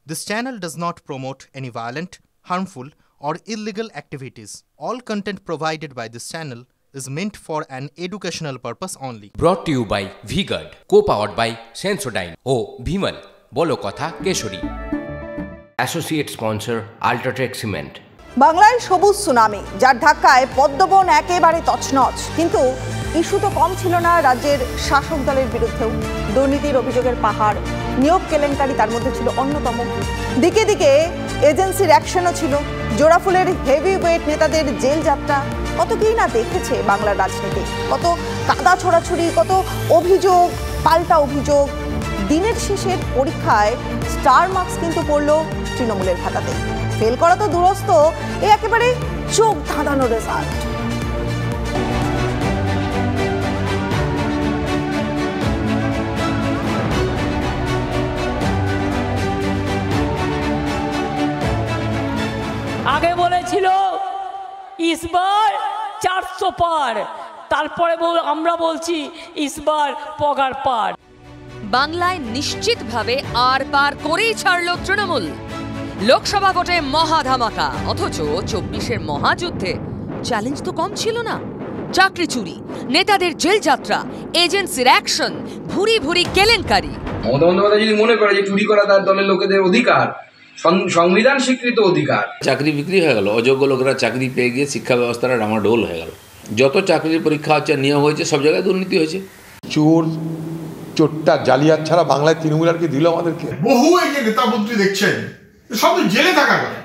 This channel does not promote any violent, harmful, or illegal activities. All content provided by this channel is meant for an educational purpose only. Brought to you by V-Guard, co-powered by Sensodyne ও Bhimal, বলো কথা Keshari. Associate sponsor Ultratech Cement। বাংলায় সবুজ tsunami, যার ধাক্কায় পদ্মবন একেবারে তছনছ। কিন্তু ইস্যু তো কম ছিল না রাজ্যের শাসক দলের বিরুদ্ধেও। দুর্নীতির অভিযোগের পাহাড়, নিয়োগ কেলেঙ্কারি তার মধ্যে ছিল অন্যতম। দিকে দিকে এজেন্সির অ্যাকশনও ছিল। জোড়াফুলের হেভি ওয়েট নেতাদের জেল যাত্রা, কত কি না দেখেছে বাংলার রাজনীতি। কত কাদা ছোড়াছুড়ি, কত অভিযোগ, পাল্টা অভিযোগ। দিনের শেষের পরীক্ষায় স্টার মার্কস কিন্তু পড়ল তৃণমূলের খাতাতে। ফেল করা তো দূরস্থ, এ একেবারে চোখ ধাঁধানো রেজাল্ট। আগে বলেছিল ইসবার 400 পার, তারপরে আমরা বলছি ইসবার পগার পার। বাংলায় নিশ্চিতভাবে আর পার করেই ছাড়ল তৃণমূল। লোকসভা ভোটে মহা ধামাকা, অথচ 24-এর মহাযুদ্ধে চ্যালেঞ্জ তো কম ছিল না। চাকরি চুরি, নেতাদের জেল যাত্রা, এজেন্সির অ্যাকশন, ভুরি ভুরি কেলেঙ্কারি। মমতা বন্দ্যোপাধ্যায় যদি মনে করে যে চুরি করা তার দলের লোকেদের অধিকার, সংবিধান স্বীকৃত অধিকার, চাকরি বিক্রি হয়ে গেল, অযোগ্য লোকেরা চাকরি পেয়ে গিয়ে শিক্ষা ব্যবস্থাটা ডামাডোল হয়ে গেল। যত চাকরির পরীক্ষা হচ্ছে, নিয়োগ হয়েছে, সব জায়গায় দুর্নীতি হয়েছে। চোর চোরটা জালিয়াত ছাড়া বাংলায় তৃণমূল আর কি দিল আমাদেরকে? বহু এই যে নেতা মন্ত্রী দেখছেন সব জেলে থাকার কথা,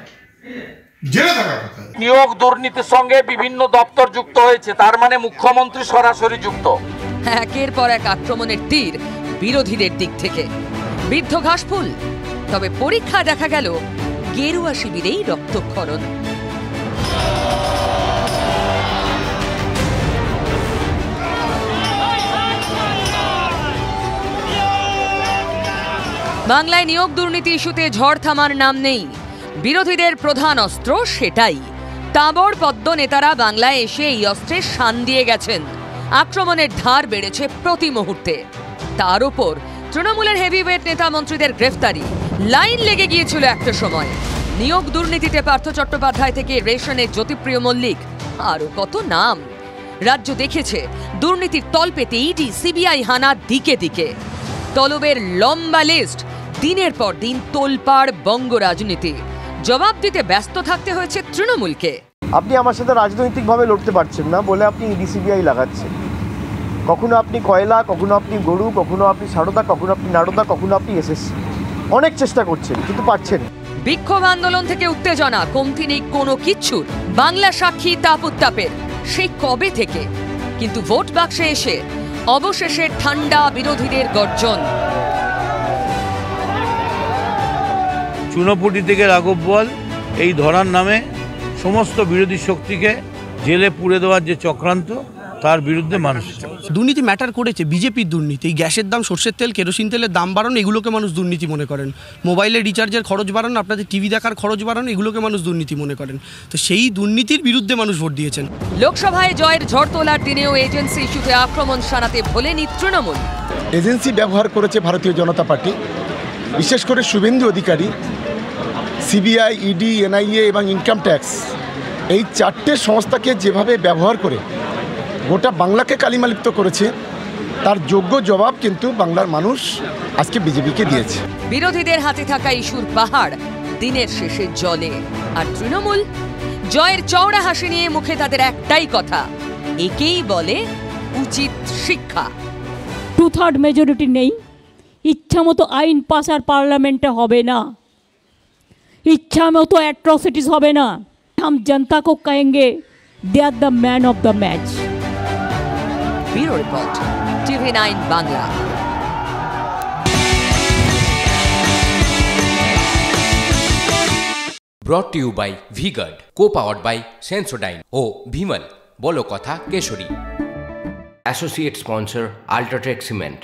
জেলে থাকার কথা। নিয়োগ দুর্নীতির সঙ্গে বিভিন্ন দপ্তর যুক্ত হয়েছে, তার মানে মুখ্যমন্ত্রী সরাসরি যুক্ত। একের পর এক আক্রমণের তীর বিরোধীদের দিক থেকে। বৃদ্ধ ঘাসফুল, তবে পরীক্ষা দেখা গেল গেরুয়া শিবিরেই রক্তক্ষরণ। বাংলায় নিয়োগ দুর্নীতি ইস্যুতে ঝড় থামার নাম নেই। বিরোধীদের প্রধান অস্ত্র সেটাই। তাবড় পদ্ম নেতারা বাংলায় এসে এই অস্ত্রের শান দিয়ে গেছেন। আক্রমণের ধার বেড়েছে প্রতি মুহূর্তে। তার উপর তৃণমূলের হেভিওয়েট নেতা মন্ত্রীদের গ্রেফতারি। লাইন লেগে গিয়েছিল একটা সময়। নিয়োগ দুর্নীতিতে পার্থ চট্টোপাধ্যায় থেকে রেশনে জ্যোতিপ্রিয় মল্লিক, আরও কত নাম। রাজ্য দেখেছে দুর্নীতির তলপেতে ইডি, সিবিআই হানা দিকে দিকে। তলবের লম্বা লিস্ট, দিনের পর দিন তোলপাড় বঙ্গ রাজনীতি। জবাব দিতে ব্যস্ত থাকতে হয়েছে তৃণমূলকে। আপনি আমার সাথে রাজনৈতিকভাবে লড়তে পারছেন না বলে আপনি ইডি সিবিআই লাগাচ্ছেন। কখনো আপনি কয়লা, কখনো আপনি গরু, কখনো আপনি সারদা, কখনো আপনি নারদা, কখনো আপনি এসএসসি। অনেক চেষ্টা করছেন কিন্তু পারছেন। বিক্ষোভ আন্দোলন থেকে উত্তেজনা, কমতি নেই কোনো কিচ্ছুর। বাংলা সাক্ষী তাপ উত্তাপের, সেই কবে থেকে। কিন্তু ভোট বাক্সে এসে অবশেষে ঠান্ডা বিরোধীদের গর্জন। চুনোপুটি থেকে রাঘব বোয়াল এই ধরার নামে সমস্ত বিরোধী শক্তিকে জেলে পুড়ে দেওয়ার যে চক্রান্ত, তার বিরুদ্ধে মানুষ দুর্নীতি ম্যাটার করেছে। বিজেপির দুর্নীতি, এই গ্যাসের দাম, সর্ষের তেল, কেরোসিন তেলের দাম বাড়ানো, এগুলোকে মানুষ দুর্নীতি মনে করেন। মোবাইলের রিচার্জের খরচ বাড়ানো, আপনাদের টিভি দেখার খরচ বাড়ানো, এগুলোকে মানুষ দুর্নীতি মনে করেন। তো সেই দুর্নীতির বিরুদ্ধে মানুষ ভোট দিয়েছেন। লোকসভায় জয়ের ঝড় তোলার দিনেও এজেন্সি ইস্যুতে আক্রমণ শানাতে ভোলেনি তৃণমূল। এজেন্সি ব্যবহার করেছে ভারতীয় জনতা পার্টি, বিশেষ করে Suvendu Adhikari, CBI, ED, NIA এবং ইনকাম ট্যাক্স, এই চারটে সংস্থাকে যেভাবে ব্যবহার করে গোটা বাংলাকে কালিমালিপ্ত করেছে, তার যোগ্য জবাব কিন্তু বাংলার মানুষ আজকে বিজেপিকে দিয়েছে। বিরোধীদের হাতে থাকা ইস্যুর পাহাড় দিনের শেষে জলে। আর তৃণমূল জয়ের চওড়া হাসি নিয়ে মুখে তাদের একটাই কথা, একেই বলে উচিত শিক্ষা। 2/3 মেজরিটি নেই, ইচ্ছা মতো আইন পাস আর পার্লামেন্টে হবে না, ইচ্ছা মতো অ্যাট্রসিটিস হবে না। हम जनता को कहेंगे they are the man of the match. Bureau report, TV9 Bangla. Brought to you by V-Guard, co-powered by Sensodyne ও Bhimal, বলো কথা Keshari. Associate sponsor Ultratech Cement।